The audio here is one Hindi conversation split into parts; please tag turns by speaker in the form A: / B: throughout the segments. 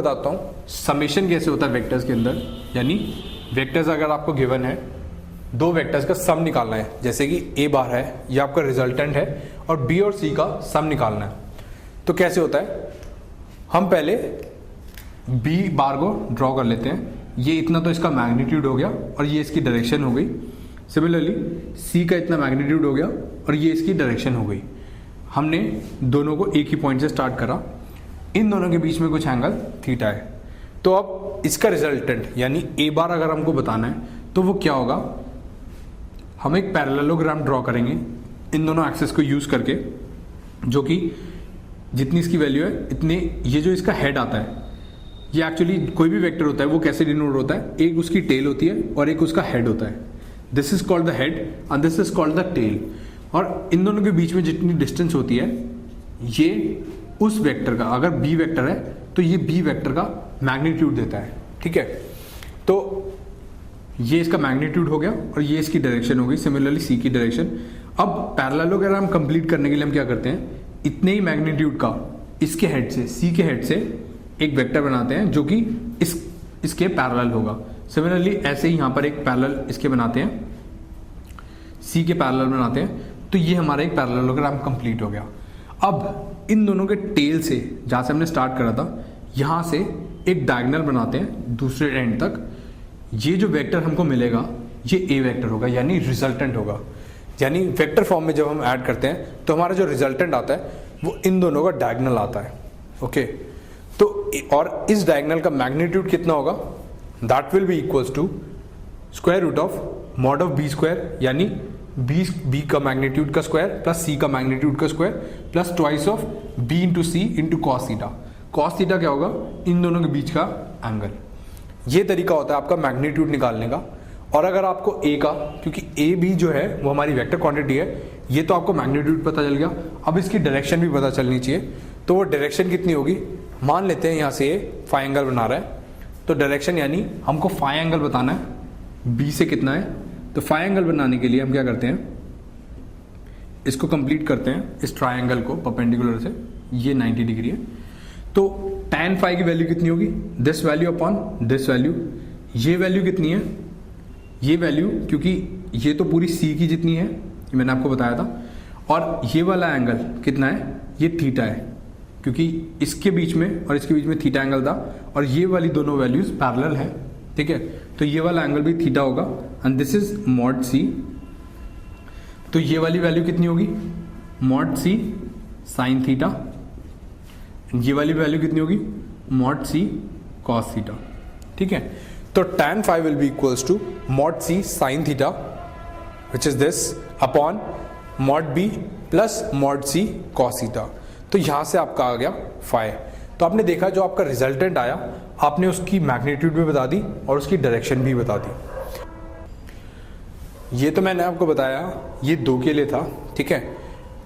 A: बताता हूँ समेशन कैसे होता है वेक्टर्स के अंदर। यानी वेक्टर्स अगर आपको गिवन है, दो वेक्टर्स का सम निकालना है, जैसे कि ए बार है, ये आपका रिजल्टेंट है, और बी और सी का सम निकालना है। तो कैसे होता है, हम पहले बी बार को ड्रॉ कर लेते हैं। ये इतना तो इसका मैग्नीट्यूड हो गया और ये इसकी डायरेक्शन हो गई। सिमिलरली सी का इतना मैग्नीट्यूड हो गया और ये इसकी डायरेक्शन हो गई। हमने दोनों को एक ही पॉइंट से स्टार्ट करा, इन दोनों के बीच में कुछ एंगल थीटा है। तो अब इसका रिजल्टेंट यानी ए बार अगर हमको बताना है तो वो क्या होगा, हम एक पैरेललोग्राम ड्रॉ करेंगे इन दोनों एक्सिस को यूज करके, जो कि जितनी इसकी वैल्यू है इतने, ये जो इसका हेड आता है, ये एक्चुअली कोई भी वेक्टर होता है वो कैसे डिनोट होता है, एक उसकी टेल होती है और एक उसका हेड होता है। This is called the head and this is called the tail. और इन दोनों के बीच में जितनी डिस्टेंस होती है, ये उस वेक्टर का, अगर बी वेक्टर है तो ये बी वेक्टर का मैग्नीट्यूड देता है। ठीक है, तो ये इसका मैग्नीट्यूड हो गया और ये इसकी डायरेक्शन हो गई, सिमिलरली सी की डायरेक्शन। अब पैरेललोग्राम कंप्लीट करने के लिए हम क्या करते हैं, इतने ही मैग्नीट्यूड का इसके हेड से, सी के हेड से एक वेक्टर बनाते हैं जो कि इसके पैरेलल होगा। सिमिलरली ऐसे ही यहाँ पर एक पैरेलल इसके बनाते हैं, सी के पैरेलल बनाते हैं, तो ये हमारा एक पैरेललोग्राम कंप्लीट हो गया। अब इन दोनों के टेल से, जहाँ से हमने स्टार्ट करा था, यहाँ से एक डायगोनल बनाते हैं दूसरे एंड तक। ये जो वेक्टर हमको मिलेगा ये ए वेक्टर होगा, यानी रिजल्टेंट होगा। यानी वेक्टर फॉर्म में जब हम ऐड करते हैं तो हमारा जो रिजल्टेंट आता है वो इन दोनों का डायगोनल आता है। ओके, तो और इस डायगोनल का मैग्नीट्यूड कितना होगा, that will be equals to square root of mod of B square, यानी बी का मैग्नीट्यूड का स्क्वायर प्लस सी का मैग्नीट्यूड का square plus twice of B into C into cos theta. Cos theta क्या होगा, इन दोनों के बीच का एंगल। ये तरीका होता है आपका मैग्नीट्यूड निकालने का। और अगर आपको ए का, क्योंकि ए भी जो है वो हमारी वेक्टर क्वांटिटी है, ये तो आपको मैग्नीट्यूड पता चल गया, अब इसकी डायरेक्शन भी पता चलनी चाहिए। तो वो डायरेक्शन कितनी होगी, मान लेते हैं यहाँ से ये फाई एंगल बना रहा है, तो डायरेक्शन यानी हमको फाई एंगल बताना है बी से कितना है। तो फाई एंगल बनाने के लिए हम क्या करते हैं, इसको कंप्लीट करते हैं, इस ट्राइंगल को परपेंडिकुलर से, ये 90 डिग्री है। तो tan फाई की वैल्यू कितनी होगी, this value upon this value. ये वैल्यू कितनी है, ये वैल्यू, क्योंकि ये तो पूरी सी की जितनी है, ये मैंने आपको बताया था, और ये वाला एंगल कितना है, ये थीटा है, क्योंकि इसके बीच में और इसके बीच में थीटा एंगल था, और ये वाली दोनों वैल्यूज पैरेलल है। ठीक है, तो ये वाला एंगल भी थीटा होगा and this is mod C. तो ये वाली वैल्यू कितनी होगी, मॉड सी साइन थीटा। ये वाली वैल्यू कितनी होगी, मॉड सी कॉस थीटा। ठीक है, तो tan phi will be equals to mod C sine theta which is this upon mod B plus mod C cos theta. तो यहां से आपका आ गया फाई। तो आपने देखा जो आपका रिजल्टेंट आया, आपने उसकी मैग्नीट्यूड भी बता दी और उसकी डायरेक्शन भी बता दी। ये तो मैंने आपको बताया, ये 2 के लिए था। ठीक है,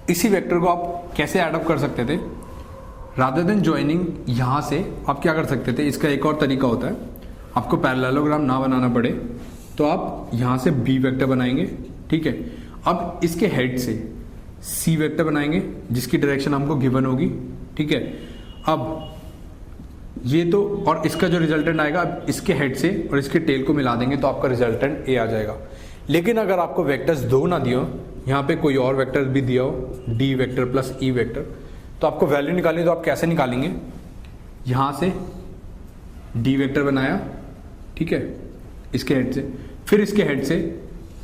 A: इसी वेक्टर को आप कैसे ऐड अप कर सकते थे, रादर देन ज्वाइनिंग यहाँ से आप क्या कर सकते थे, इसका एक और तरीका होता है, आपको पैरेललोग्राम ना बनाना पड़े तो आप यहाँ से बी वेक्टर बनाएंगे। ठीक है, अब इसके हेड से सी वेक्टर बनाएंगे जिसकी डायरेक्शन हमको गिवन होगी। ठीक है, अब ये तो, और इसका जो रिजल्टेंट आएगा, अब इसके हेड से और इसके टेल को मिला देंगे तो आपका रिजल्टेंट ए आ जाएगा। लेकिन अगर आपको वेक्टर्स 2 ना दिए हो, यहाँ पे कोई और वेक्टर भी दिया हो, D vector plus E vector, तो आपको वैल्यू निकालनी, तो आप कैसे निकालेंगे, यहाँ से डी वेक्टर बनाया, ठीक है, इसके हेड से, फिर इसके हेड से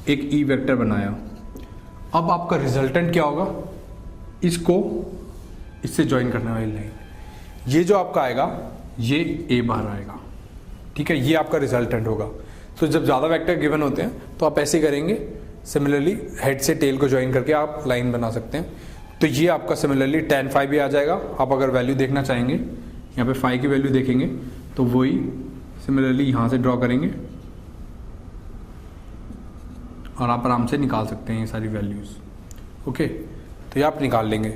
A: एक ई वेक्टर बनाया। अब आपका रिजल्टेंट क्या होगा, इसको इससे ज्वाइन करने वाली लाइन, ये जो आपका आएगा ये ए बार आएगा। ठीक है, ये आपका रिजल्टेंट होगा। तो जब ज़्यादा वेक्टर गिवन होते हैं तो आप ऐसे करेंगे, सिमिलरली हेड से टेल को ज्वाइन करके आप लाइन बना सकते हैं। तो ये आपका सिमिलरली tan फाई भी आ जाएगा। आप अगर वैल्यू देखना चाहेंगे, यहाँ पे फाई की वैल्यू देखेंगे तो वही सिमिलरली यहाँ से ड्रॉ करेंगे और आप आराम से निकाल सकते हैं ये सारी वैल्यूज़। ओके, तो ये आप निकाल लेंगे।